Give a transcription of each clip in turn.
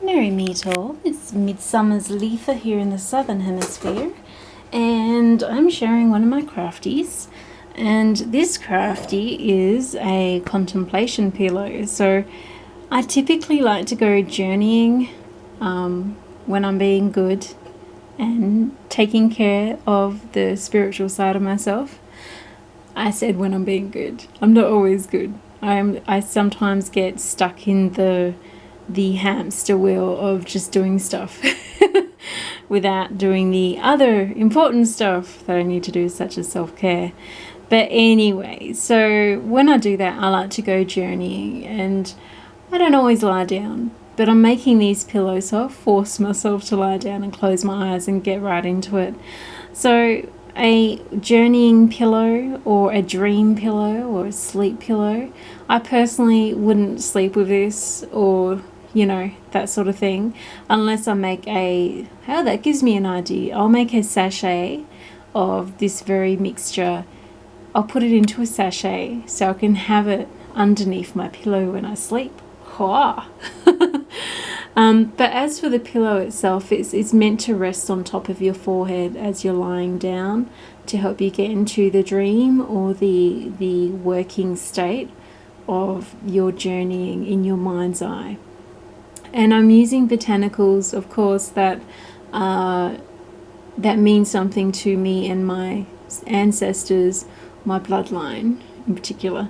Merry meet all, it's Midsomers Litha here in the Southern Hemisphere, and I'm sharing one of my crafties, and this crafty is a contemplation pillow. So I typically like to go journeying when I'm being good and taking care of the spiritual side of myself. I said when I'm being good. I'm not always good. I sometimes get stuck in the hamster wheel of just doing stuff without doing the other important stuff that I need to do, such as self-care. But anyway, so when I do that, I like to go journeying, and I don't always lie down, but I'm making these pillows, so I force myself to lie down and close my eyes and get right into it. So a journeying pillow or a dream pillow or a sleep pillow, I personally wouldn't sleep with this, or that sort of thing, unless I make that gives me an idea. I'll make a sachet of this very mixture. I'll put it into a sachet so I can have it underneath my pillow when I sleep. But as for the pillow itself, it's meant to rest on top of your forehead as you're lying down to help you get into the dream or the working state of your journeying in your mind's eye. And I'm using botanicals, of course, that mean something to me and my ancestors, my bloodline in particular,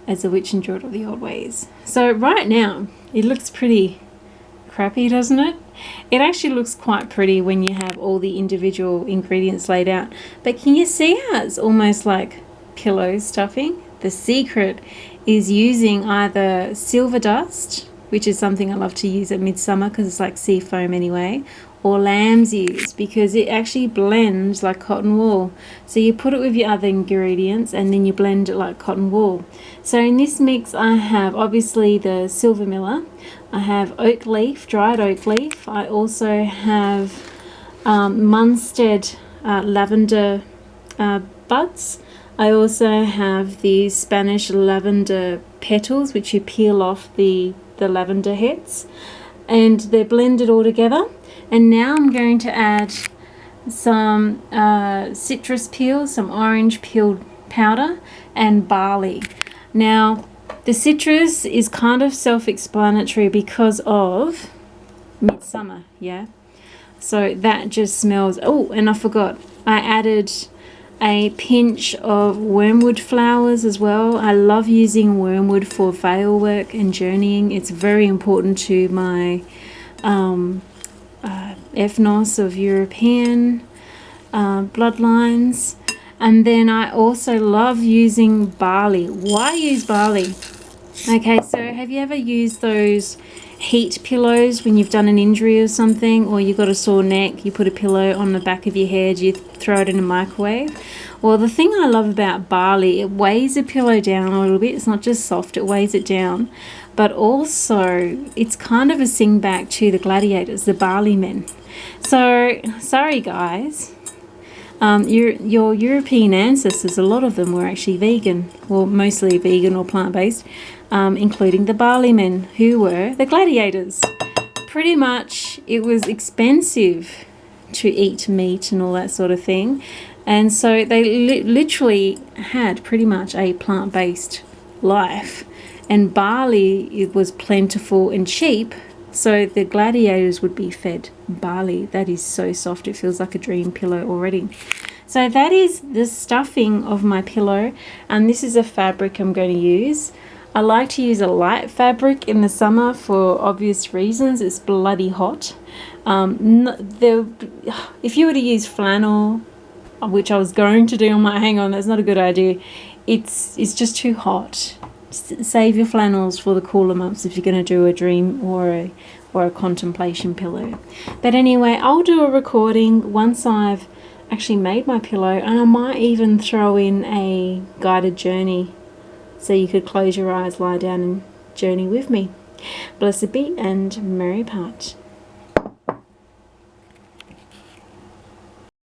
as a witch and druid of the old ways. So right now, it looks pretty crappy, doesn't it? It actually looks quite pretty when you have all the individual ingredients laid out. But can you see how it's almost like pillow stuffing? The secret is using either silver dust, which is something I love to use at midsummer because it's like sea foam anyway, or lamb's ears, because it actually blends like cotton wool. So you put it with your other ingredients and then you blend it like cotton wool. So in this mix I have obviously the silver miller, I have oak leaf, dried oak leaf, I also have Munstead lavender buds. I also have the Spanish lavender petals, which you peel off the lavender heads, and they're blended all together. And now I'm going to add some citrus peel, some orange peel powder, and barley. Now the citrus is kind of self-explanatory because of midsummer, yeah, so that just smells. Oh, and I forgot, I added a pinch of wormwood flowers as well. I love using wormwood for veil work and journeying. It's very important to my ethnos of European bloodlines. And then I also love using barley. Why use barley? Okay, so have you ever used those heat pillows when you've done an injury or something, or you've got a sore neck, you put a pillow on the back of your head, you throw it in a microwave? Well, the thing I love about barley, it weighs the pillow down a little bit. It's not just soft, it weighs it down. But also, it's kind of a sing back to the gladiators, the barley men. So, sorry guys, your European ancestors, a lot of them were actually vegan, well, mostly vegan or plant-based, including the barley men, who were the gladiators. Pretty much it was expensive to eat meat and all that sort of thing, and so they literally had pretty much a plant-based life, and barley, it was plentiful and cheap, so the gladiators would be fed barley. That is so soft, it feels like a dream pillow already. So that is the stuffing of my pillow, and this is a fabric I'm going to use. I like to use a light fabric in the summer for obvious reasons. It's bloody hot. If you were to use flannel, which I was going to do, on my, hang on, that's not a good idea. It's just too hot. Save your flannels for the cooler months if you're going to do a dream or a contemplation pillow. But anyway, I'll do a recording once I've actually made my pillow, and I might even throw in a guided journey so you could close your eyes, lie down and journey with me. Blessed be and merry part.